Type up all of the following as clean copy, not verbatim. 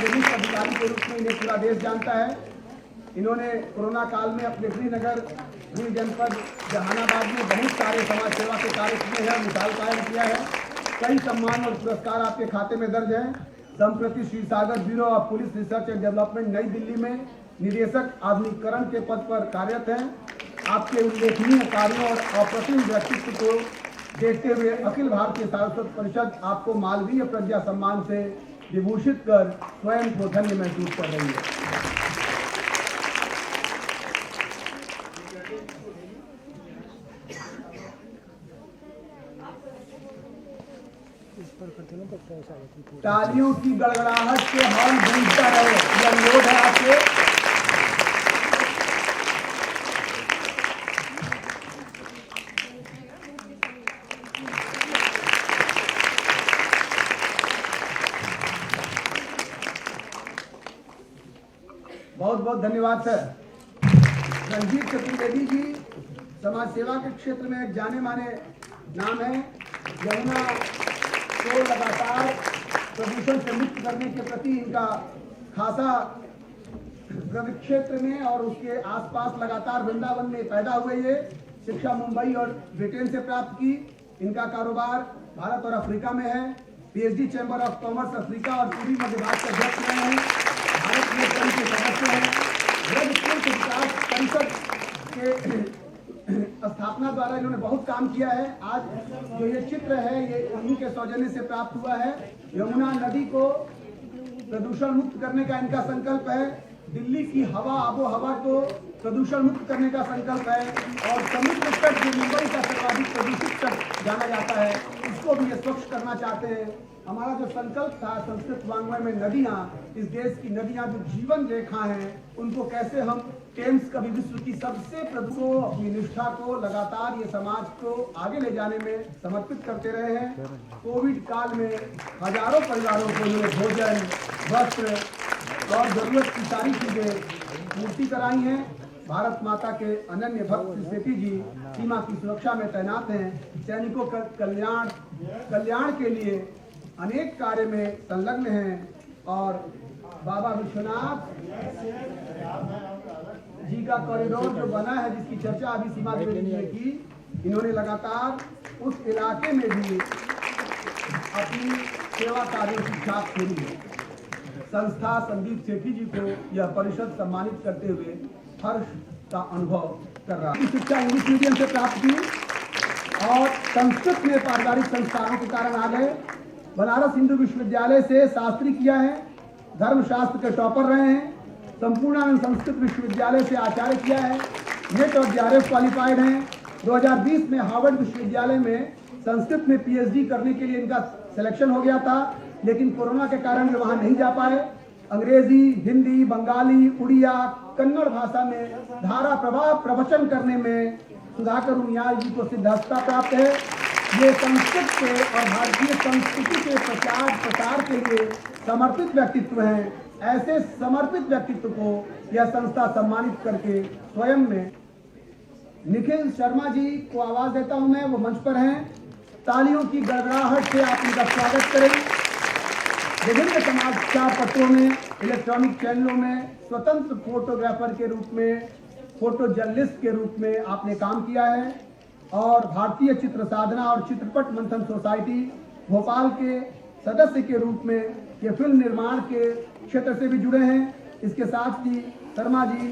वरिष्ठ अधिकारी के रूप में इन्हें पूरा देश जानता है। इन्होंने कोरोना काल में अपने गृह जनपद जहानाबाद में बहुत सारे समाज सेवा के कार्य किए हैं, मिसाल कायम किया है। कई सम्मान और पुरस्कार आपके खाते में दर्ज हैं। संप्रति Shri Sagar bureau of police research and development New Delhi में निदेशक आधुनिकीकरण के पद पर कार्यरत हैं। आपके उल्लेखनीय कार्यों और अप्रतिम व्यक्तित्व को देखते हुए अखिल भारतीय सारस्वत परिषद आपको मालवीय प्रज्ञा सम्मान से विभूषित कर स्वयं को धन्य महसूस कर रही है। तालियों की गड़गड़ाहट से हॉल गूंजता रहे, यह अनुरोध है आपसे। बहुत बहुत धन्यवाद सर। रंजीत चतुर्वेदी जी समाज सेवा के क्षेत्र में एक जाने माने नाम है। यमुना को लगातार प्रदूषण से मुक्त करने के प्रति इनका खासा क्षेत्र में और उसके आसपास लगातार वृंदावन में पैदा हुए। ये शिक्षा मुंबई और ब्रिटेन से प्राप्त की। इनका कारोबार भारत और अफ्रीका में है। PhD chamber of commerce Africa और पूर्वी मध्य भारत के अध्यक्ष रहे हैं। भारत में कई के सदस्य हैं। ब्रज स्कूल विकास परिषद के स्थापना द्वारा इन्होंने बहुत काम किया है। आज जो ये चित्र है ये उन्हीं के सौजन्य से प्राप्त हुआ है। यमुना नदी को प्रदूषण मुक्त करने का इनका संकल्प है। दिल्ली की हवा आबो हवा को प्रदूषण मुक्त करने का संकल्प है और समुद्र तट जो मुंबई का सर्वाधिक प्रदूषित तट जाना जाता है उसको भी ये स्वच्छ करना चाहते हैं। हमारा जो संकल्प था संस्कृत वाङ्मय में नदियां, इस देश की नदियां जो जीवन रेखा हैं उनको कैसे हम टेम्स कभी विश्व की सबसे प्रदूषण अपनी निष्ठा को लगातार ये समाज को आगे ले जाने में समर्पित करते रहे हैं। कोविड काल में हजारों परिवारों को इन्होंने भोजन, वस्त्र और जरूरत की सारी चीजें पूर्ति कराई हैं। भारत माता के अनन्य भक्त श्री सेठी जी सीमा की सुरक्षा में तैनात हैं। सैनिकों का कल्याण के लिए अनेक कार्य में संलग्न हैं और बाबा विश्वनाथ जी का कॉरिडोर जो बना है जिसकी चर्चा अभी सीमा देवी ने की, इन्होंने लगातार उस इलाके में भी अपनी सेवा कार्यों की छाप छोड़ी है। संस्था संदीप सेठी जी को यह परिषद सम्मानित करते हुए हर्ष का अनुभव कर रहा है। शिक्षा इंग्लिश मीडियम से प्राप्त की और संस्कृत में पारिवारिक संस्कारों के कारण आ गए। बनारस हिंदू विश्वविद्यालय से शास्त्री किया है। धर्मशास्त्र के टॉपर रहे हैं। संपूर्णानंद संस्कृत विश्वविद्यालय से आचार्य किया है। नेट और जेआरएफ क्वालिफाइड हैं। 2020 में हार्वर्ड विश्वविद्यालय में संस्कृत में पीएचडी करने के लिए इनका सिलेक्शन हो गया था, लेकिन कोरोना के कारण वे वहां नहीं जा पाए। अंग्रेजी, हिंदी, बंगाली, उड़िया, कन्नड़ भाषा में धारा प्रभाव प्रवचन करने में सुधाकर उनियाल जी को सिद्धहस्ता प्राप्त है। ये संस्कृत के और भारतीय संस्कृति के प्रचार प्रसार के लिए समर्पित व्यक्तित्व हैं। ऐसे समर्पित व्यक्तित्व को यह संस्था सम्मानित करके स्वयं में। निखिल शर्मा जी को आवाज देता हूं मैं, वो मंच पर हैं। तालियों की गड़गड़ाहट से आप उनका स्वागत करें। विभिन्न समाचार पत्रों में, इलेक्ट्रॉनिक चैनलों में स्वतंत्र फोटोग्राफर के रूप में, फोटो जर्नलिस्ट के रूप में आपने काम किया है और भारतीय चित्र साधना और चित्रपट मंथन सोसाइटी भोपाल के सदस्य के रूप में ये फिल्म निर्माण के क्षेत्र से भी जुड़े हैं। इसके साथ ही शर्मा जी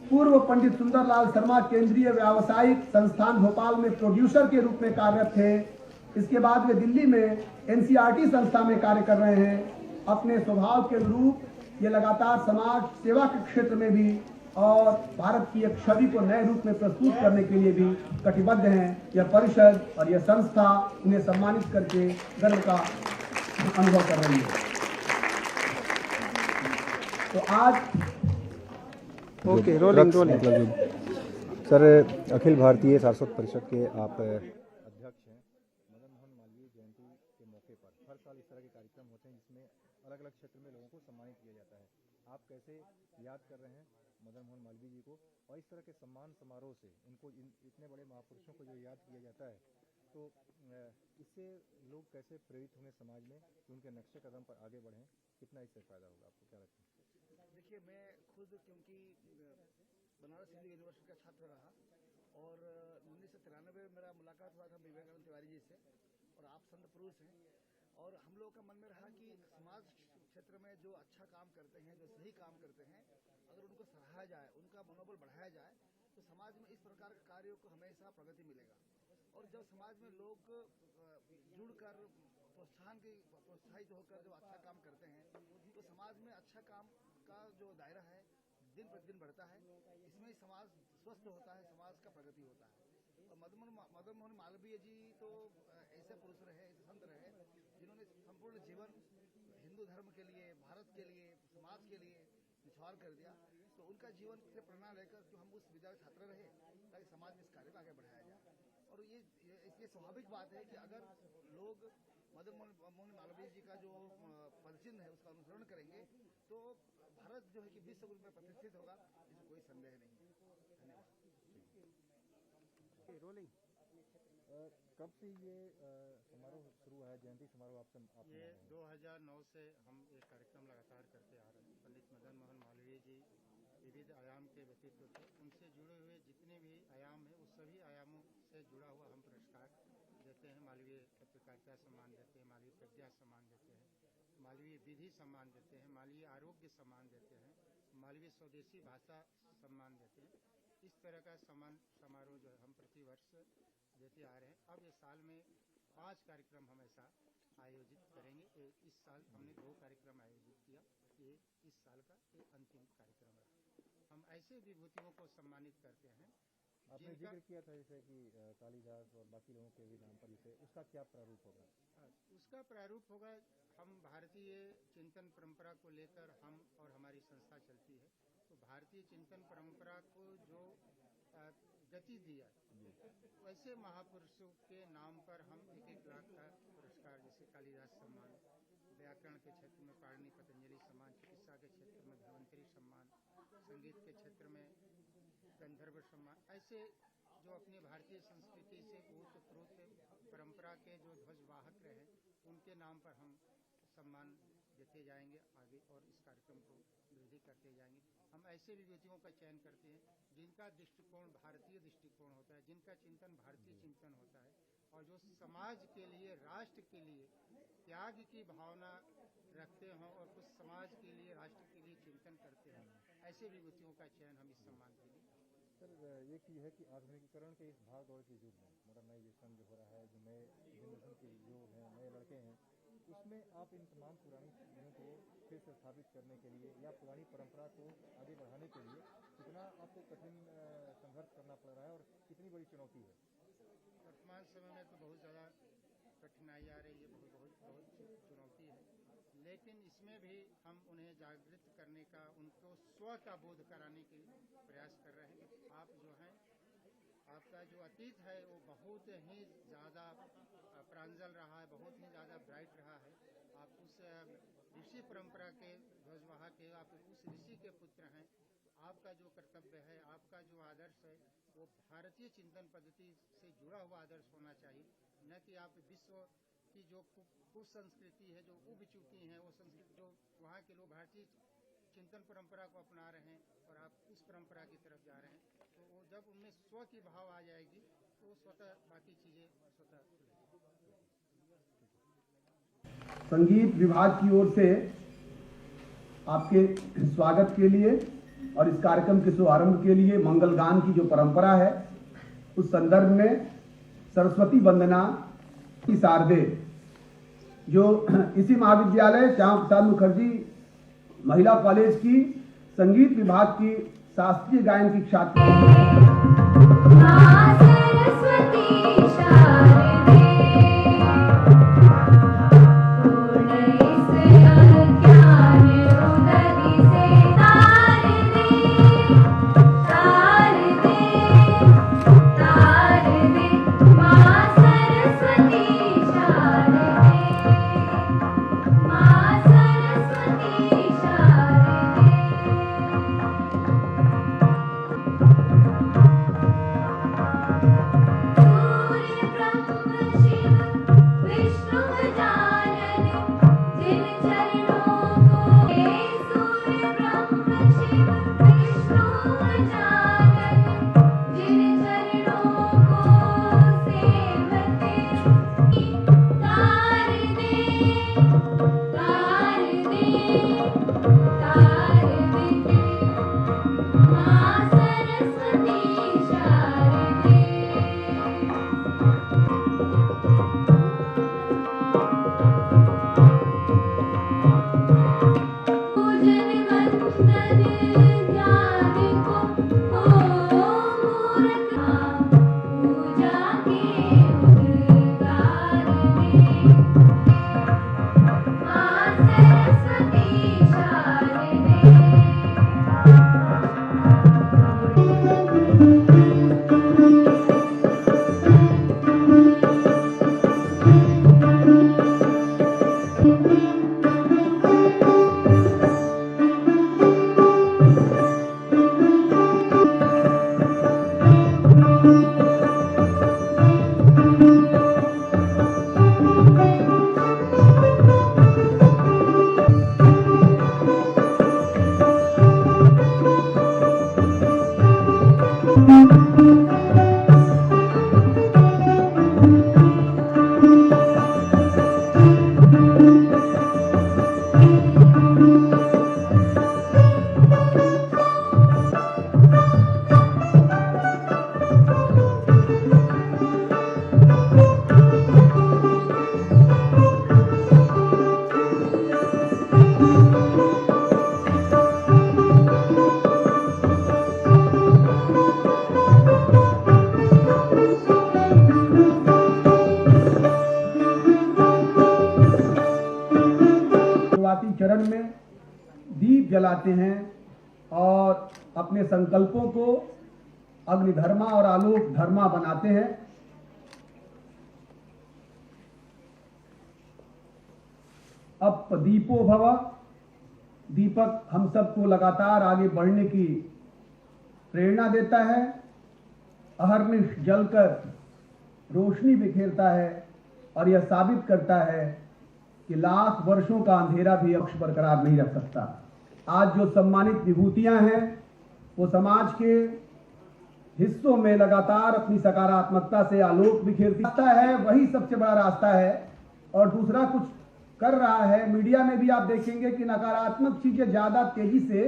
पूर्व पंडित सुंदरलाल शर्मा केंद्रीय व्यावसायिक संस्थान भोपाल में प्रोड्यूसर के रूप में कार्यरत थे। इसके बाद वे दिल्ली में एनसीईआरटी संस्था में कार्य कर रहे हैं। अपने स्वभाव के अनुरूप ये लगातार समाज सेवा के क्षेत्र में भी और भारत की एक छवि को नए रूप में प्रस्तुत करने के लिए भी कटिबद्ध हैं। यह परिषद और यह संस्था उन्हें सम्मानित करके गर्व का अनुभव कर रही है। तो आज रोलिंग सर, अखिल भारतीय सारस्वत परिषद के आप अध्यक्ष हैं। मदन मोहन मालवीय जयंती के मौके पर हर साल इस तरह के कार्यक्रम होते हैं जिसमें अलग अलग क्षेत्र में लोगों को सम्मानित किया जाता है। आप कैसे याद कर रहे हैं मदन मोहन मालवीय जी को, और इस तरह के सम्मान समारोह से इनको इतने बड़े महापुरुषों को जो याद किया जाता है तो इससे लोग कैसे प्रेरित होंगे समाज में कि उनके नक्शे कदम पर आगे बढ़ें, कितना इससे फ़ायदा होगा, आपको क्या लगता है? देखिए, मैं खुद क्योंकि बनारस हिंदू यूनिवर्सिटी का छात्र रहा और 1993 में मेरा मुलाकात हुआ था विवेकानंद तिवारी जी से, और आप संत पुरुष हैं, और हम लोगों का मन में रहा कि समाज क्षेत्र में जो अच्छा काम करते हैं, जो सही काम करते हैं, अगर उनको सराहा जाए, उनका मनोबल बढ़ाया जाए, तो समाज में इस प्रकार के कार्यों को हमेशा प्रगति मिलेगा। और जब समाज में लोग जुड़कर प्रोत्साहित होकर जो अच्छा काम करते हैं, तो समाज में अच्छा काम का जो दायरा है दिन प्रतिदिन बढ़ता है। इसमें समाज स्वस्थ होता है, समाज का प्रगति होता है। और मदन मोहन मालवीय जी तो ऐसे पुरुष रहे, ऐसे संत रहे, जिन्होंने संपूर्ण जीवन हिंदू धर्म के लिए, भारत के लिए, समाज के लिए निछावर कर दिया। तो उनका जीवन से प्रेरणा लेकर जो हम उस विद्यालय छात्र रहे, ताकि समाज में इस कार्य को आगे बढ़ाया जाए। और ये स्वाभाविक बात है कि अगर लोग मदन मोहन मालवीय जी का जो पदचिन्ह है उसका अनुसरण करेंगे, तो भारत जो है कि विश्व गुरु में प्रतिष्ठित होगा, इसमें कोई संदेह नहीं है। धन्यवाद। रोलिंग। कब से ये समारोह शुरू है, जयंती समारोह ये 2009 से हम ये कार्यक्रम लगातार करते आ रहे हैं। पंडित मदन मोहन मालवीय जी विविध आयाम के व्यक्तित्व थे, उनसे जुड़े हुए जितने भी आयाम हैं, उस सभी आयामों से जुड़ा हुआ हम पुरस्कार देते हैं। मालवीय पत्रकारिता सम्मान देते हैं, मालवीय प्रज्ञा सम्मान देते हैं, मालवीय विधि सम्मान देते हैं, मालवीय आरोग्य सम्मान देते हैं, मालवीय स्वदेशी भाषा सम्मान देते हैं। इस तरह का सम्मान समारोह जो है हम प्रतिवर्ष देते आ रहे हैं। अब इस साल में 5 कार्यक्रम हम ऐसा आयोजित करेंगे। इस साल हमने 2 कार्यक्रम आयोजित किया, ये इस साल का ये अंतिम कार्यक्रम रहा। हम ऐसे विभूतियों को सम्मानित करते हैं। आपने जिक्र किया था जैसे कि कालिदास और बाकी लोगों के भी नाम पर, इसे उसका क्या प्रारूप होगा? उसका प्रारूप होगा, हम भारतीय चिंतन परंपरा को लेकर हम और हमारी संस्था चलती है, तो भारतीय चिंतन परंपरा को जो गति दिया, वैसे महापुरुषों के नाम पर हम 1-1 लाख का पुरस्कार, जैसे कालिदास सम्मान, व्याकरण के क्षेत्र में पाणिनि पतंजलि सम्मान, चिकित्सा के क्षेत्र में धन्वंतरी सम्मान, संगीत के क्षेत्र में गंधर्व सम्मान, ऐसे जो अपनी भारतीय संस्कृति से ओतप्रोत परंपरा के जो ध्वजवाहक रहे, उनके नाम पर हम सम्मान देते जाएंगे आगे, और इस कार्यक्रम को वृद्धि करते जाएंगे। हम ऐसे विभूतियों का चयन करते हैं जिनका दृष्टिकोण भारतीय दृष्टिकोण होता है, जिनका चिंतन भारतीय चिंतन होता है, और जो समाज के लिए, राष्ट्र के लिए त्याग की भावना रखते हों और कुछ समाज के लिए, राष्ट्र के लिए चिंतन करते हैं, ऐसे विभूतियों का चयन हम इस सम्मान के लिए। सर, ये चीज़ है कि आधुनिकीकरण के इस भाग दौड़ के युग में, मॉडर्नाइजेशन जो हो रहा है, जो नए जनरेशन के लोग हैं, नए लड़के हैं, उसमें आप इन तमाम पुरानी चीज़ों को फिर से स्थापित करने के लिए या पुरानी परंपरा को आगे बढ़ाने के लिए कितना आपको कठिन संघर्ष करना पड़ रहा है और कितनी बड़ी चुनौती है? वर्तमान समय में तो बहुत ज़्यादा कठिनाई आ रही है, बहुत चुनौती है, लेकिन इसमें भी हम उन्हें जागृत करने का, उनको स्व का बोध कराने के प्रयास कर रहे हैं कि आप जो हैं, आपका जो अतीत है वो बहुत ही ज़्यादा प्रांजल रहा है, बहुत ही ज़्यादा ब्राइट रहा है। आप उस ऋषि परंपरा के ध्वजवाहक है, आप उस ऋषि के पुत्र हैं। आपका जो कर्तव्य है, आपका जो आदर्श है, वो भारतीय चिंतन पद्धति से जुड़ा हुआ आदर्श होना चाहिए, न कि आप विश्व की जो कुसंस्कृति है, जो उब चुकी हैं, वो संस्कृति जो वहाँ के लोग भारतीय चिंतन परंपरा को अपना रहे हैं और आप उस परंपरा की तरफ जा रहे हैं, तो वो जब उनमें स्व की भाव आ जाएगी तो स्वतः बाकी चीज़ें स्वतः। संगीत विभाग की ओर से आपके स्वागत के लिए और इस कार्यक्रम के शुभारंभ के लिए मंगल गान की जो परंपरा है, उस संदर्भ में सरस्वती वंदना की शारदे, जो इसी महाविद्यालय श्यामा प्रसाद मुखर्जी महिला कॉलेज की संगीत विभाग की शास्त्रीय गायन की छात्र जलाते हैं और अपने संकल्पों को अग्निधर्मा और आलोक धर्मा बनाते हैं। अब दीपो भव, दीपक हम सबको लगातार आगे बढ़ने की प्रेरणा देता है, अहर्निश जलकर रोशनी बिखेरता है और यह साबित करता है कि लाख वर्षों का अंधेरा भी अक्ष बरकरार नहीं रख सकता। आज जो सम्मानित विभूतियां हैं वो समाज के हिस्सों में लगातार अपनी सकारात्मकता से आलोक बिखेरता है, वही सबसे बड़ा रास्ता है। और दूसरा कुछ कर रहा है, मीडिया में भी आप देखेंगे कि नकारात्मक चीजें ज्यादा तेजी से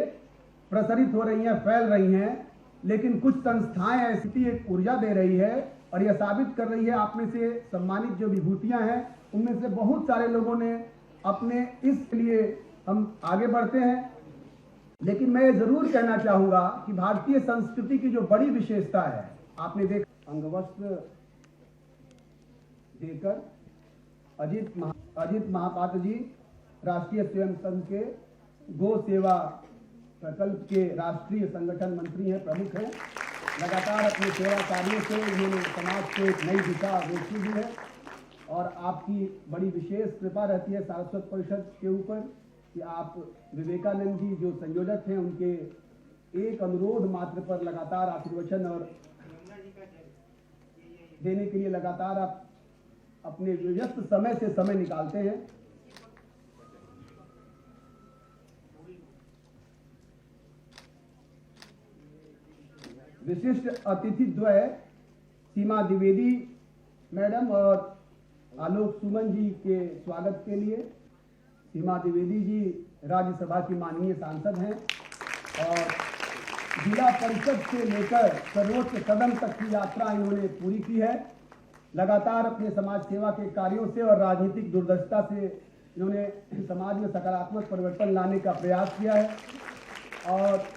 प्रसारित हो रही हैं, फैल रही हैं, लेकिन कुछ संस्थाएं ऐसी एक ऊर्जा दे रही है और यह साबित कर रही है। आप में से सम्मानित जो विभूतियां हैं उनमें से बहुत सारे लोगों ने अपने इसके लिए हम आगे बढ़ते हैं। लेकिन मैं जरूर कहना चाहूंगा कि भारतीय संस्कृति की जो बड़ी विशेषता है, आपने देखा अंगवस्त्र देकर अजित महापात्र जी राष्ट्रीय स्वयं संघ के गो सेवा प्रकल्प के राष्ट्रीय संगठन मंत्री हैं, प्रमुख हैं। लगातार अपने सेवा कार्यों से उन्होंने समाज को एक नई दिशा देखी भी है और आपकी बड़ी विशेष कृपा रहती है सारस्वत परिषद के ऊपर कि आप विवेकानंद जी जो संयोजक हैं उनके एक अनुरोध मात्र पर लगातार आशीर्वचन और देने के लिए लगातार आप अपने व्यस्त समय से समय निकालते हैं। विशिष्ट अतिथि द्वय सीमा द्विवेदी मैडम और आलोक सुमन जी के स्वागत के लिए। सीमा द्विवेदी जी राज्यसभा की माननीय सांसद हैं और जिला परिषद से लेकर सर्वोच्च सदन तक की यात्रा इन्होंने पूरी की है। लगातार अपने समाज सेवा के कार्यों से और राजनीतिक दूरदर्शिता से इन्होंने समाज में सकारात्मक परिवर्तन लाने का प्रयास किया है और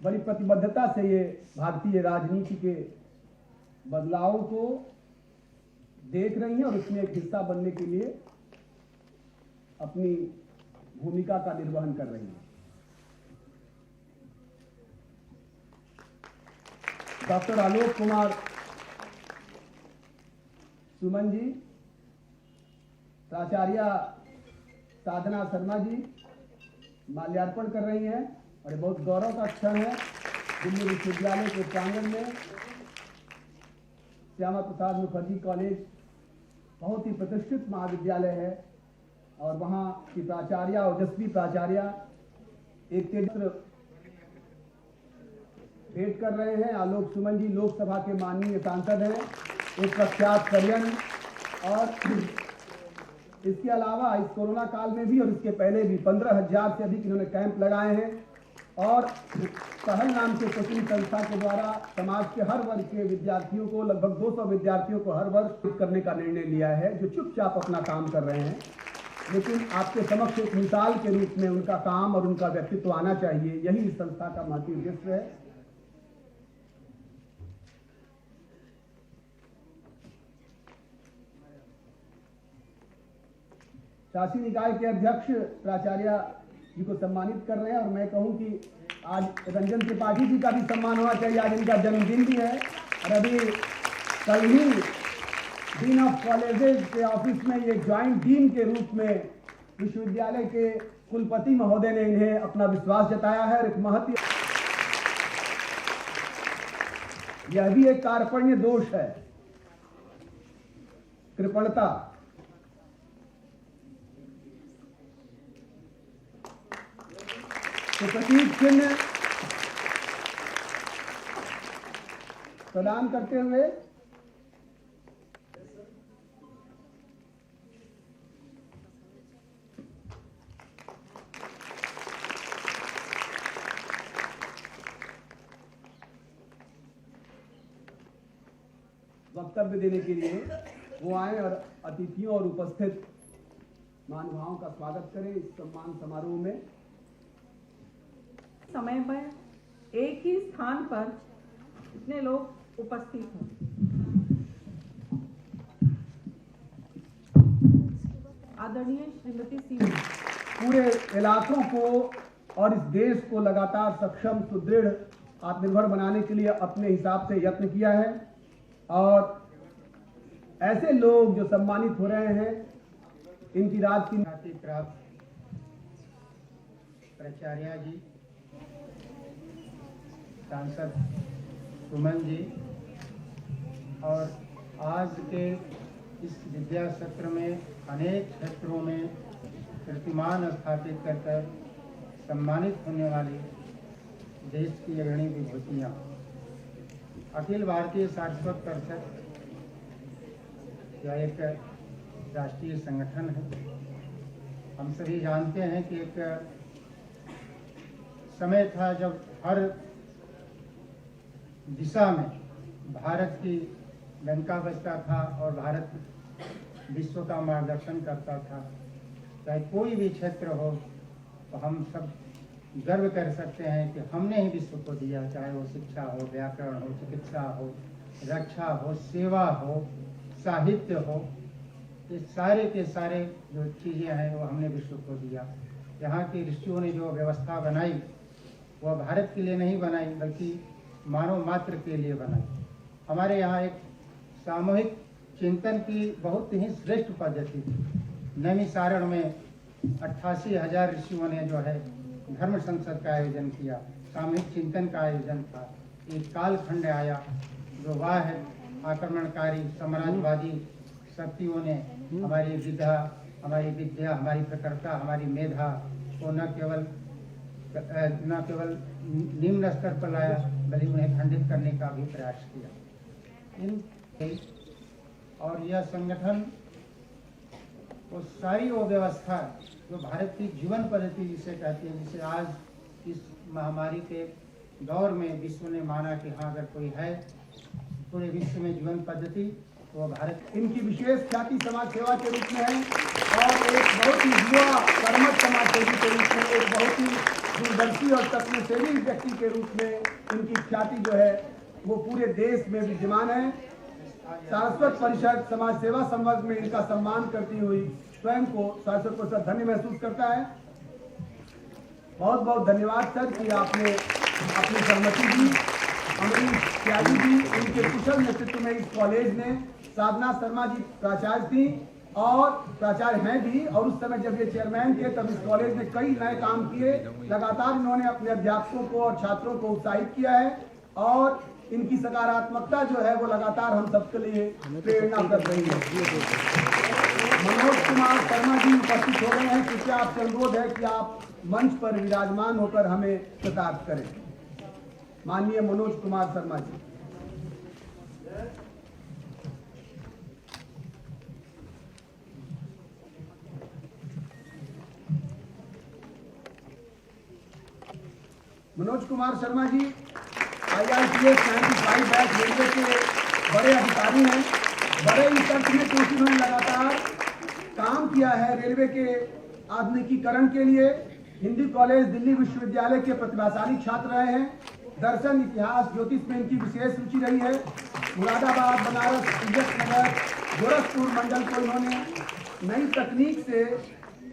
बड़ी प्रतिबद्धता से ये भारतीय राजनीति के बदलाव को देख रही हैं और इसमें एक हिस्सा बनने के लिए अपनी भूमिका का निर्वहन कर रही हैं। डॉक्टर आलोक कुमार सुमन जी, प्राचार्य साधना शर्मा जी माल्यार्पण कर रही हैं और बहुत गौरव का क्षण है। दिल्ली विश्वविद्यालय के प्रांगण में श्यामा प्रसाद मुखर्जी कॉलेज बहुत ही प्रतिष्ठित महाविद्यालय है और वहाँ की प्राचार्य ओजस्वी प्राचार्य एक तेजस्वी भेंट कर रहे हैं। आलोक सुमन जी लोकसभा के माननीय सांसद हैं, एक प्रख्यात करियन और इसके अलावा इस कोरोना काल में भी और इसके पहले भी 15,000 से अधिक इन्होंने कैंप लगाए हैं और पहल नाम के कोचिंग संस्था के द्वारा समाज के हर वर्ग के विद्यार्थियों को, लगभग 200 विद्यार्थियों को हर वर्ष करने का निर्णय लिया है, जो चुपचाप अपना काम कर रहे हैं। लेकिन आपके समक्ष एक मिसाल के रूप में उनका काम और उनका व्यक्तित्व आना चाहिए, यही इस संस्था का महत्व उद्देश्य है। शासी निकाय के अध्यक्ष प्राचार्य जी को सम्मानित कर रहे हैं और मैं कहूं कि आज रंजन त्रिपाठी जी का भी सम्मान होना चाहिए। आज इनका जन्मदिन भी है और अभी कल ही डीन ऑफ कॉलेजेस के ऑफिस में ये ज्वाइंट डीन के रूप में विश्वविद्यालय के कुलपति महोदय ने इन्हें अपना विश्वास जताया है और एक महत्व, यह भी एक कार्पण्य दोष है, कृपणता। तो प्रतीक चिन्ह प्रदान करते हुए वक्तव्य देने के लिए वो आए और अतिथियों और उपस्थित महानुभावों का स्वागत करें इस सम्मान समारोह में। समय पर एक ही स्थान पर इतने लोग उपस्थित हैं। आदरणीय श्रीमती सीमा पूरे इलाकों को और इस देश को लगातार सक्षम, सुदृढ़, आत्मनिर्भर बनाने के लिए अपने हिसाब से यत्न किया है। और ऐसे लोग जो सम्मानित हो रहे हैं, इनकी राज की ख्याति प्राप्त प्राचार्य जी, सांसद सुमन जी, और आज के इस विद्या सत्र में अनेक क्षेत्रों में कीर्तिमान स्थापित कर सम्मानित होने वाली देश की अग्रणी विभूतियाँ, अखिल भारतीय सारस्वत परिषद यह एक राष्ट्रीय संगठन है। हम सभी जानते हैं कि एक समय था जब हर दिशा में भारत की डंका बजता था और भारत विश्व का मार्गदर्शन करता था। चाहे कोई भी क्षेत्र हो तो हम सब गर्व कर सकते हैं कि हमने ही विश्व को दिया, चाहे वो शिक्षा हो, व्याकरण हो, चिकित्सा हो, रक्षा हो, सेवा हो, साहित्य हो, ये सारे के सारे जो चीज़ें हैं वो हमने विश्व को दिया। यहाँ के ऋषियों ने जो व्यवस्था बनाई वह भारत के लिए नहीं बनाई बल्कि मानव मात्र के लिए बनाई। हमारे यहाँ एक सामूहिक चिंतन की बहुत ही श्रेष्ठ पद्धति थी। नैमिषारण्य में 88,000 ऋषियों ने जो है धर्म संसद का आयोजन किया, सामूहिक चिंतन का आयोजन था। एक कालखंड आया जो वाह है आक्रमणकारी साम्राज्यवादी शक्तियों ने हमारी विद्या, हमारी प्रखरता, हमारी मेधा को न केवल निम्न स्तर पर लाया बल्कि उन्हें खंडित करने का भी प्रयास किया। और यह संगठन वो सारी वो व्यवस्था जो भारत की जीवन पद्धति जिसे कहते हैं, जिसे आज इस महामारी के दौर में विश्व ने माना कि हाँ अगर कोई है पूरे विश्व में जीवन पद्धति तो भारत। इनकी विशेष ख्याति समाज सेवा के रूप में है और एक बहुत ही युवा कर्मठ समाज सेवी के रूप में, एक बहुत ही दूरदर्शी और तत्वसेवी व्यक्ति के रूप में इनकी ख्याति जो है वो पूरे देश में विद्यमान है। सारस्वत परिषद समाज सेवा संवर्ग में इनका सम्मान करती हुई स्वयं को सारस्वत परिषद धन्य महसूस करता है। बहुत बहुत धन्यवाद सर कि आपने अपनी सहमति दी। अमरीश त्यागी जी, इनके कुशल नेतृत्व में इस कॉलेज ने, साधना शर्मा जी प्राचार्य थी और प्राचार्य हैं भी, और उस समय जब ये चेयरमैन थे तब इस कॉलेज ने कई नए काम किए। लगातार इन्होंने अपने अध्यापकों को और छात्रों को उत्साहित किया है और इनकी सकारात्मकता जो है वो लगातार हम सबके लिए प्रेरणा कर रही है। मनोज कुमार शर्मा जी उपस्थित हो गए हैं। कृपया आपसे अनुरोध है कि आप मंच पर विराजमान होकर हमें कृतार्थ करें। माननीय Manoj Kumar Sharma ji. Manoj Kumar Sharma ji IRTS 95 batch railway के बड़े अधिकारी हैं। बड़े ही अर्थ में क्योंकि उन्होंने लगातार काम किया है रेलवे के आधुनिकीकरण के लिए। हिंदी कॉलेज दिल्ली विश्वविद्यालय के प्रतिभाशाली छात्र रहे हैं। दर्शन, इतिहास, ज्योतिष में इनकी विशेष रुचि रही है। मुरादाबाद, बनारस, नगर, गोरखपुर मंडल को इन्होंने नई तकनीक से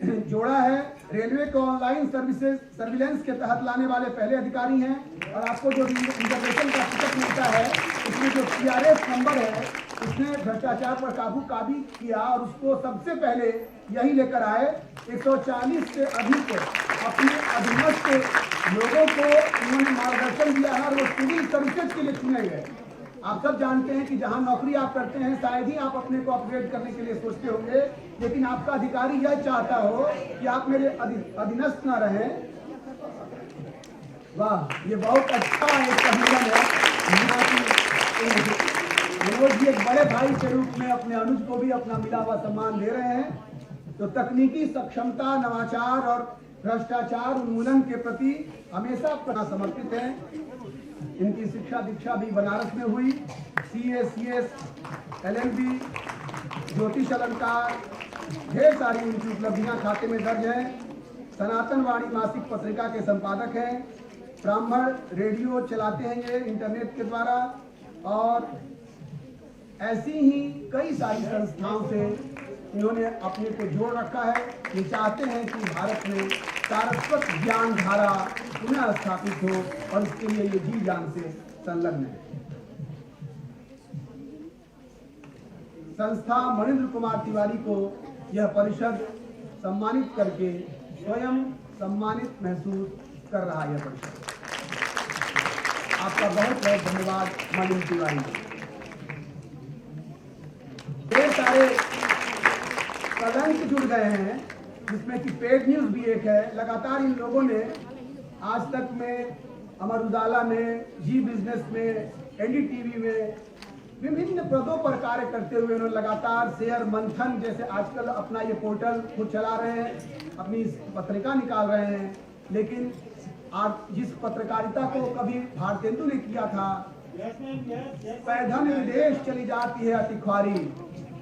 जोड़ा है। रेलवे को ऑनलाइन सर्विलेंस के तहत लाने वाले पहले अधिकारी हैं। और आपको जो रिजर्वेशन का टिकट मिलता है उसमें जो PRS नंबर है उसने भ्रष्टाचार पर काबू किया और उसको सबसे पहले यही लेकर आए। 140 से अधिक अपने अधीनस्थ लोगों को उन्होंने मार्गदर्शन दिया है और वो सिविल सर्विसेज के लिए चुने गए। आप सब जानते हैं कि जहां नौकरी आप करते हैं शायद ही आप अपने को अपग्रेड करने के लिए सोचते होंगे, लेकिन आपका अधिकारी यह चाहता हो कि आप मेरे अधीनस्थ न रहें। वाह, ये बहुत अच्छा एक सम्मेलन है। मनोज जी एक बड़े भाई के रूप में अपने अनुज को भी अपना मिला हुआ सम्मान दे रहे हैं। तो तकनीकी सक्षमता, नवाचार और भ्रष्टाचार उन्मूलन के प्रति हमेशा समर्पित हैं। इनकी शिक्षा दीक्षा भी बनारस में हुई। CA, CS, LLB, ज्योतिष अलंकार, ढेर सारी उनकी उपलब्धियां खाते में दर्ज हैं। सनातन वाणी मासिक पत्रिका के संपादक हैं। ब्राह्मण रेडियो चलाते हैं ये इंटरनेट के द्वारा। और ऐसी ही कई सारी संस्थाओं से इन्होंने अपने को जोड़ रखा है। ये चाहते हैं कि भारत में सारस्वत ज्ञान धारा पुनः स्थापित हो और इसके लिए ये जी जान से संलग्न है। संस्था मणिन्द्र कुमार तिवारी को यह परिषद सम्मानित करके स्वयं सम्मानित महसूस कर रहा है। यह परिषद आपका बहुत बहुत धन्यवाद मणिन्द्र तिवारी। ढेर सारे कलंक जुड़ गए हैं जिसमें कि पेड न्यूज भी एक है। लगातार इन लोगों ने आज तक में, अमर उजाला में, जी बिजनेस में, एनडीटीवी में विभिन्न पदों पर कार्य करते हुए उन्होंने लगातार शेयर मंथन जैसे आजकल अपना ये पोर्टल खुद चला रहे हैं, अपनी पत्रिका निकाल रहे हैं। लेकिन आज जिस पत्रकारिता को कभी भारतेंदु ने किया था, पैधन विदेश चली जाती है अति ख्वारी,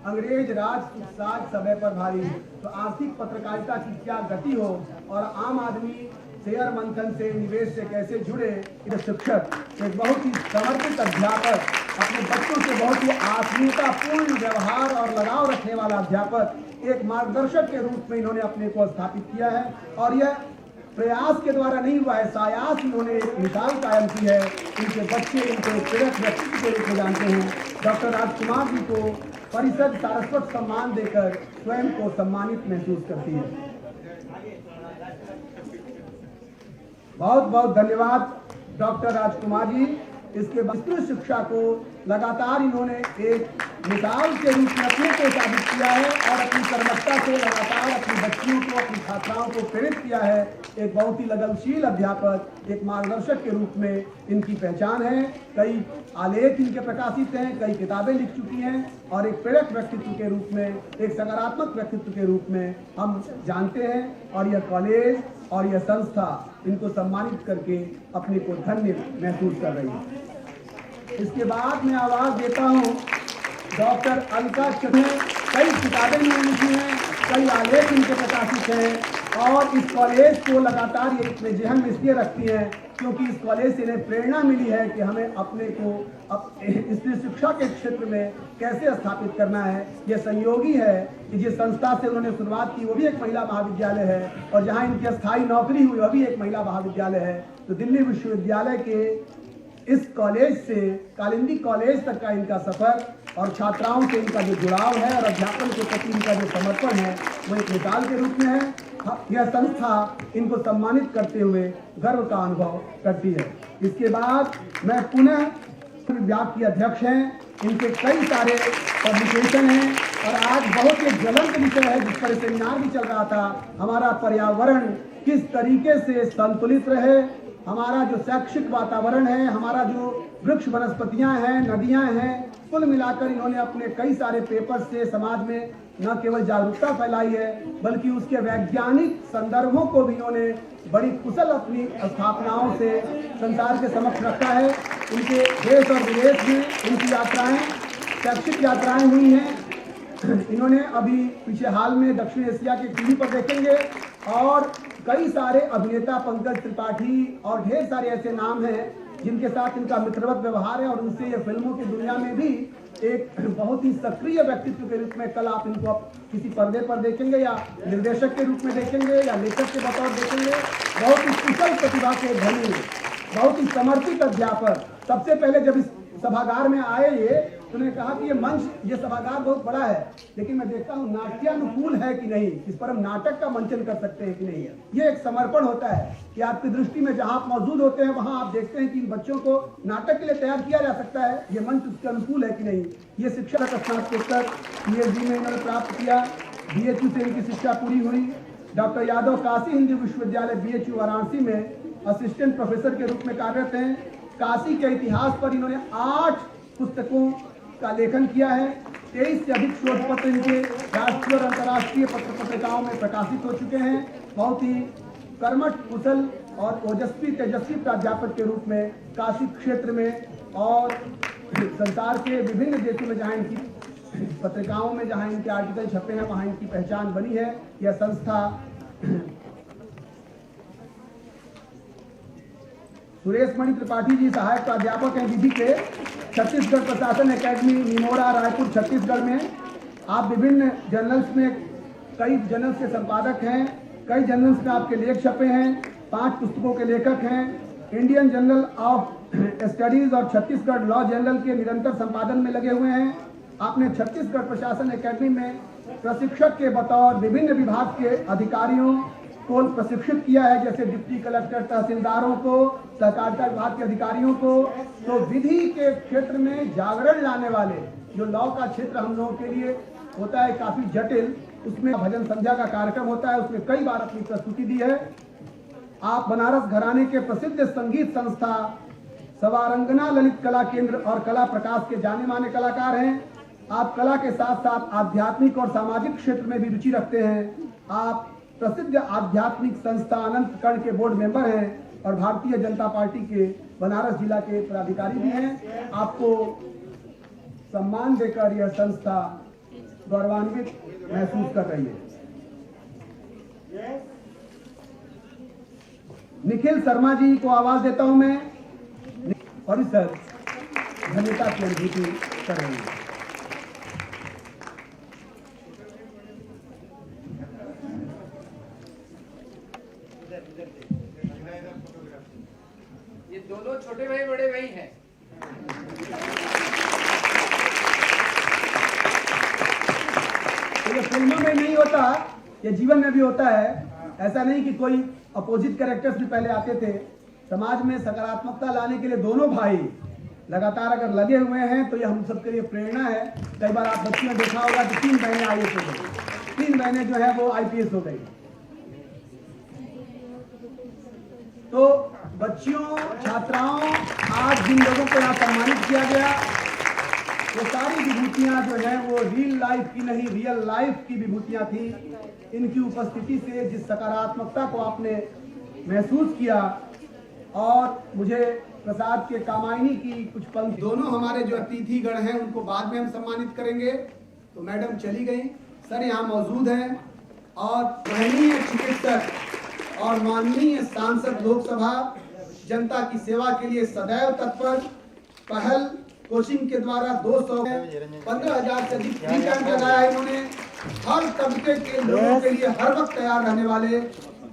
अंग्रेज राज साज समय पर भारी। तो आर्थिक पत्रकारिता की क्या गति हो और आम आदमी शेयर मंथन से, निवेश से कैसे जुड़े। एक शिक्षक, एक बहुत ही समर्पित अध्यापक, अपने बच्चों से बहुत ही आत्मीयतापूर्ण व्यवहार और लगाव रखने वाला अध्यापक, एक मार्गदर्शक के रूप में इन्होंने अपने को स्थापित किया है। और यह प्रयास के द्वारा नहीं हुआ है, सायास इन्होंने एक मिसाल कायम की है। इनके बच्चे इनको प्रेरक व्यक्ति के रूप में जानते हैं। डॉक्टर राजकुमार जी को परिषद सारस्वत सम्मान देकर स्वयं को सम्मानित महसूस करती है। बहुत बहुत धन्यवाद डॉक्टर राजकुमार जी। इसके विस्तृत शिक्षा को लगातार इन्होंने एक मिसाल के रूप में अपने को साबित किया है और अपनी कर्मठता से लगातार अपनी बच्चियों को, अपनी छात्राओं को प्रेरित किया है। एक बहुत ही लगनशील अध्यापक, एक मार्गदर्शक के रूप में इनकी पहचान है। कई आलेख इनके प्रकाशित हैं, कई किताबें लिख चुकी हैं और एक प्रेरक व्यक्तित्व के रूप में, एक सकारात्मक व्यक्तित्व के रूप में हम जानते हैं। और यह कॉलेज और यह संस्था इनको सम्मानित करके अपने को धन्य महसूस कर रही है। इसके बाद मैं आवाज देता हूँ डॉक्टर अलका चौधरी। कई किताबें इन्होंने लिखी हैं, कई आलेख इनके प्रकाशित हैं और इस कॉलेज को लगातार ये इतने जहन में इसलिए रखती हैं क्योंकि इस कॉलेज से इन्हें प्रेरणा मिली है कि हमें अपने को स्त्री शिक्षा के क्षेत्र में कैसे स्थापित करना है। यह संयोगी है कि जिस संस्था से उन्होंने शुरुआत की वो भी एक महिला महाविद्यालय है और जहाँ इनकी स्थायी नौकरी हुई वह भी एक महिला महाविद्यालय है। तो दिल्ली विश्वविद्यालय के इस कॉलेज से कालिंदी कॉलेज तक का इनका सफर और छात्राओं से इनका जो जुड़ाव है और अध्यापन के प्रति इनका जो समर्पण है वो एक मिसाल के रूप में है। यह संस्था इनको सम्मानित करते हुए गर्व का अनुभव करती है। इसके बाद मैं पुनः विभाग की अध्यक्ष हैं, इनके कई सारे पब्लिकेशन हैं और आज बहुत ही ज्वलंत विषय है जिस पर सेमिनार भी चल रहा था, हमारा पर्यावरण किस तरीके से संतुलित रहे, हमारा जो शैक्षिक वातावरण है, हमारा जो वृक्ष वनस्पतियां हैं, नदियां हैं, कुल मिलाकर इन्होंने अपने कई सारे पेपर से समाज में न केवल जागरूकता फैलाई है बल्कि उसके वैज्ञानिक संदर्भों को भी इन्होंने बड़ी कुशल अपनी स्थापनाओं से संसार के समक्ष रखा है। इनके देश और विदेश में इनकी यात्राएं, शैक्षिक यात्राएं हुई हैं। इन्होंने अभी पीछे हाल में दक्षिण एशिया के टीवी पर देखेंगे और कई सारे अभिनेता, पंकज त्रिपाठी और ढेर सारे ऐसे नाम हैं जिनके साथ इनका मित्रवत व्यवहार है और उनसे ये फिल्मों की दुनिया में भी एक बहुत ही सक्रिय व्यक्तित्व के रूप में कल आप इनको किसी पर्दे पर देखेंगे या निर्देशक के रूप में देखेंगे या लेखक के बतौर देखेंगे। बहुत ही कुशल प्रतिभा के धनी, बहुत ही समर्पित अध्यापक। सबसे पहले जब इस सभागार में आए ये तो उन्होंने कहा कि ये सभागार बहुत बड़ा है लेकिन मैं देखता हूँ नाट्यानुकूल है कि नहीं, इस पर हम नाटक का मंचन कर सकते हैं कि नहीं है। ये एक समर्पण होता है कि आपकी दृष्टि में जहाँ आप मौजूद होते हैं वहाँ आप देखते हैं कि इन बच्चों को नाटक के लिए तैयार किया जा सकता है, ये मंच उसके अनुकूल है कि नहीं। ये शिक्षा का स्नातकोत्तर PhD में इन्होंने प्राप्त किया, BHU से इनकी शिक्षा पूरी हुई। डॉक्टर यादव काशी हिंदी विश्वविद्यालय BHU वाराणसी में असिस्टेंट प्रोफेसर के रूप में कार्यरत हैं। काशी के इतिहास पर इन्होंने 8 पुस्तकों का लेखन किया है। 23 से अधिक शोध पत्र इनके राष्ट्रीय और अंतर्राष्ट्रीय पत्र पत्रिकाओं में प्रकाशित हो चुके हैं। बहुत ही कर्मठ, कुशल और ओजस्वी, तेजस्वी प्राध्यापक के रूप में काशी क्षेत्र में और संसार के विभिन्न देशों में जहाँ इनकी पत्रिकाओं में जहाँ इनके आर्टिकल छपे हैं वहाँ इनकी पहचान बनी है। यह संस्था सुरेश मणि त्रिपाठी जी सहायक प्राध्यापक हैं विधि के, छत्तीसगढ़ प्रशासन एकेडमी, निमोरा, रायपुर, छत्तीसगढ़ में। आप विभिन्न जर्नल्स में कई जर्नल्स के संपादक हैं कई जर्नल्स में आपके लेख छपे हैं, 5 पुस्तकों के लेखक हैं, इंडियन जर्नल ऑफ स्टडीज और छत्तीसगढ़ लॉ जर्नल के निरंतर संपादन में लगे हुए हैं। आपने छत्तीसगढ़ प्रशासन एकेडमी में प्रशिक्षक के बतौर विभिन्न विभाग के अधिकारियों को प्रशिक्षित किया है, जैसे डिप्टी कलेक्टर, तहसीलदारों को, सहकारिता विभाग के अधिकारियों को। तो विधि के क्षेत्र में जागरण लाने वाले, जो लॉ का क्षेत्र हम लोगों के लिए होता है काफी जटिल, उसमें भजन संध्या का कार्यक्रम होता है, उसमें कई बार अपनी प्रस्तुति दी है। आप बनारस घराने के प्रसिद्ध संगीत संस्था सवारंगना ललित कला केंद्र और कला प्रकाश के जाने माने कलाकार हैं। आप कला के साथ साथ आध्यात्मिक और सामाजिक क्षेत्र में भी रुचि रखते हैं। आप प्रसिद्ध आध्यात्मिक संस्था अनंत कर्ण के बोर्ड मेंबर हैं और भारतीय जनता पार्टी के बनारस जिला के पदाधिकारी भी हैं। आपको सम्मान देकर यह संस्था गौरवान्वित महसूस कर रही है। निखिल शर्मा जी को आवाज देता हूं मैं, परिसर धन्यता की अनुभूति कर रही है। ये दोनों छोटे भाई बड़े भाई हैं। तो ये फिल्मों में नहीं होता, ये जीवन में भी होता है। ऐसा नहीं कि कोई अपोजिट कैरेक्टर्स भी पहले आते थे। समाज में सकारात्मकता लाने के लिए दोनों भाई लगातार अगर लगे हुए हैं तो ये हम सबके लिए प्रेरणा है। कई बार आप बच्चियों में देखा होगा कि 3 बहनें IAS हो गई, 3 बहनें जो है वो IPS हो गई। तो बच्चियों, छात्राओं, आज जिन लोगों को यहाँ सम्मानित किया गया, वो सारी विभूतियां जो है वो रियल लाइफ की नहीं, रियल लाइफ की विभूतियां थी। इनकी उपस्थिति से जिस सकारात्मकता को आपने महसूस किया, और मुझे प्रसाद के कामायनी की कुछ पंक्ति, दोनों हमारे जो अतिथिगण हैं उनको बाद में हम सम्मानित करेंगे। तो मैडम चली गई, सर यहाँ मौजूद हैं और माननीय चिकित्सक और माननीय सांसद लोकसभा जनता की सेवा के लिए सदैव तत्पर। पहल कोचिंग के द्वारा 215,000 से अधिक फ्री कैंप लगाया है इन्होंने। हर तबके के लोगों के लिए हर वक्त तैयार रहने वाले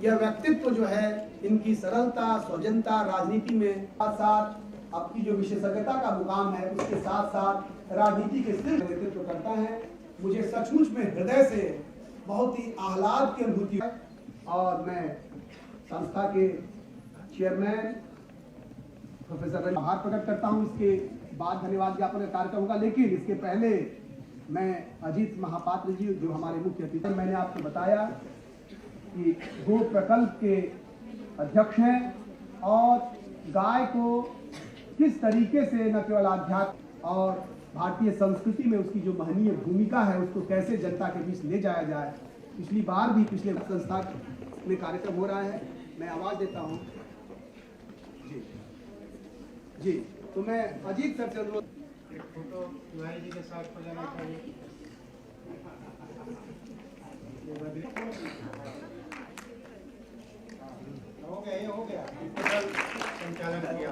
यह व्यक्तित्व जो है, इनकी सरलता, सौजन्यता, राजनीति में साथ साथ आपकी जो विशेषज्ञता का मुकाम है उसके साथ साथ राजनीति के सिर्फ नेतृत्व करता है। मुझे सचमुच में हृदय से बहुत ही आह्लाद की अनुभूति है। और मैं संस्था के चेयरमैन प्रोफेसर आभार प्रकट करता हूँ। इसके बाद धन्यवाद ज्ञापन का कार्यक्रम होगा, लेकिन इसके पहले मैं अजीत महापात्र जी जो हमारे मुख्य अतिथि, मैंने आपको बताया कि गो प्रकल्प के अध्यक्ष हैं और गाय को किस तरीके से न केवल आध्यात्म और भारतीय संस्कृति में उसकी जो महनीय भूमिका है उसको कैसे जनता के बीच ले जाया जाए। पिछली बार भी पिछले संस्था में कार्यक्रम हो रहा है, मैं आवाज देता हूँ जी। तो मैं अजीत सर से अनुरोध, एक फोटो तिवारी जी के साथ हो जाना चाहिए। हो गया संचालन किया।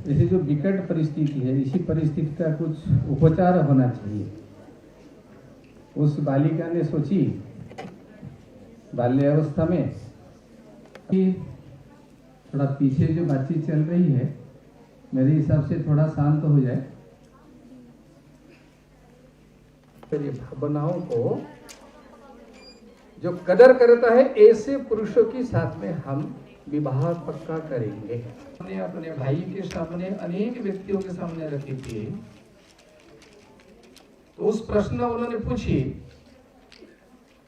ऐसी जो विकट परिस्थिति है, इसी परिस्थिति का कुछ उपचार होना चाहिए। उस बालिका ने सोची बाल्यावस्था में कि थोड़ा पीछे जो बातचीत चल रही है मेरे हिसाब से थोड़ा शांत हो जाए। भावनाओं को जो कदर करता है, ऐसे पुरुषों के साथ में हम विवाह पक्का करेंगे। हमने अपने भाई के सामने, अनेक व्यक्तियों के सामने रखी थी, तो उस प्रश्न उन्होंने पूछी।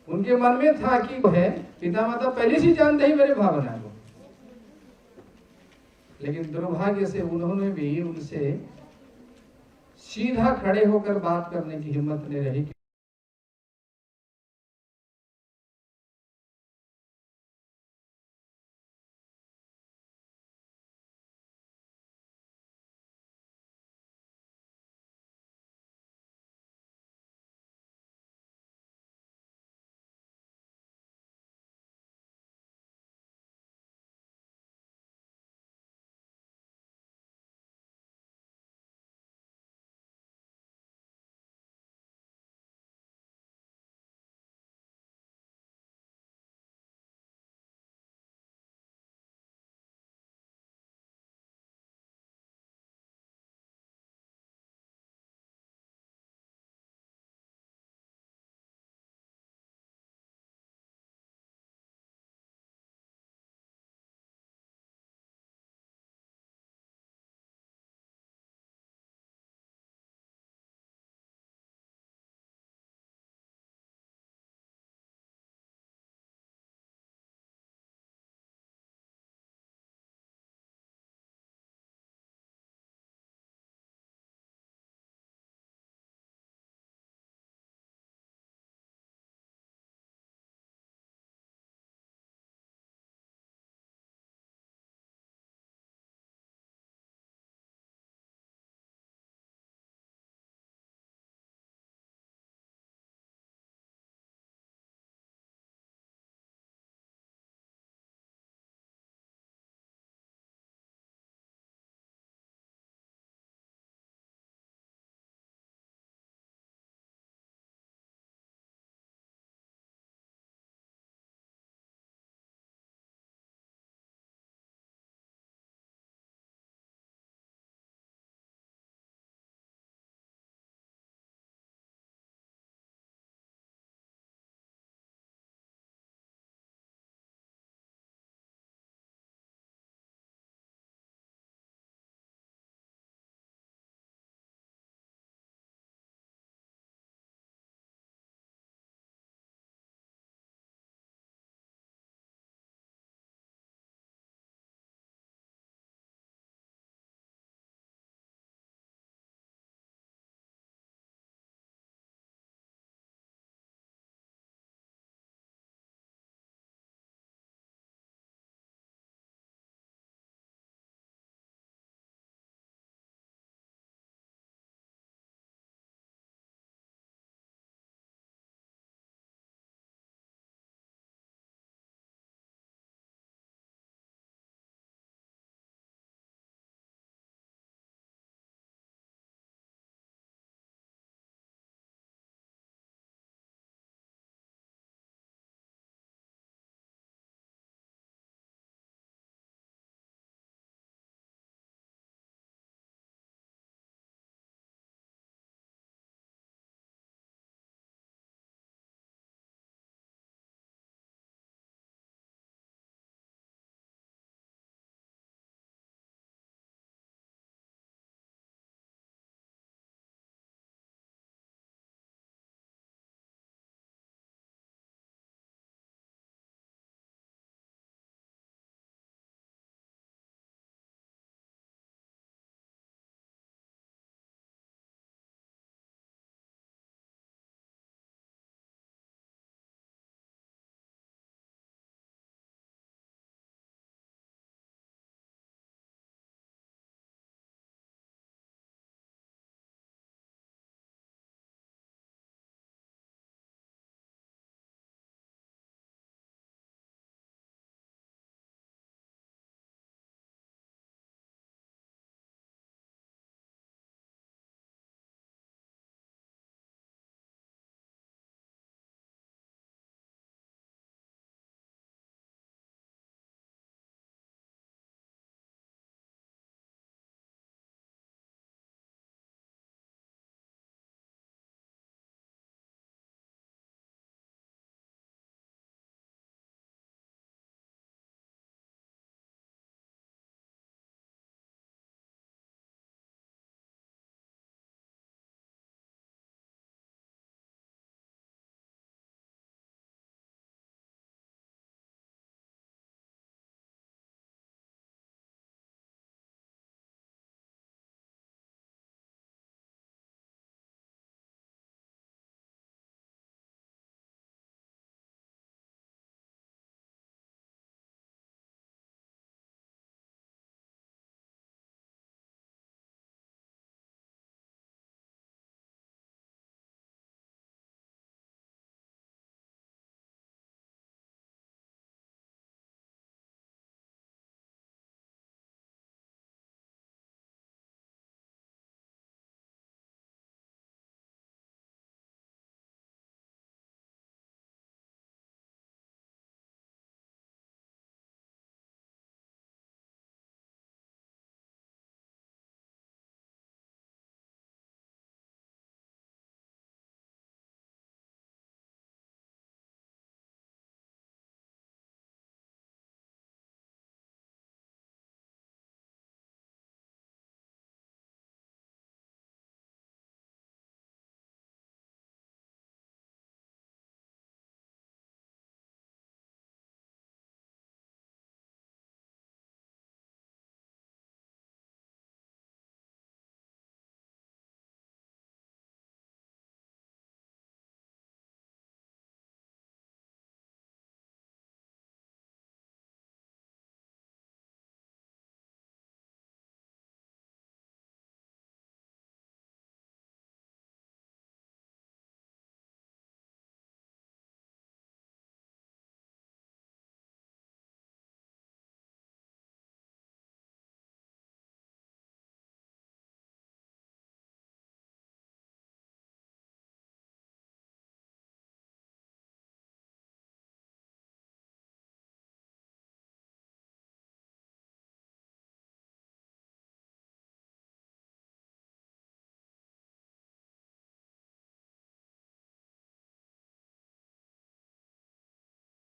उनके मन में था कि है पिता माता पहले से जानते ही मेरे भावना को, लेकिन दुर्भाग्य से उन्होंने भी उनसे सीधा खड़े होकर बात करने की हिम्मत नहीं रही।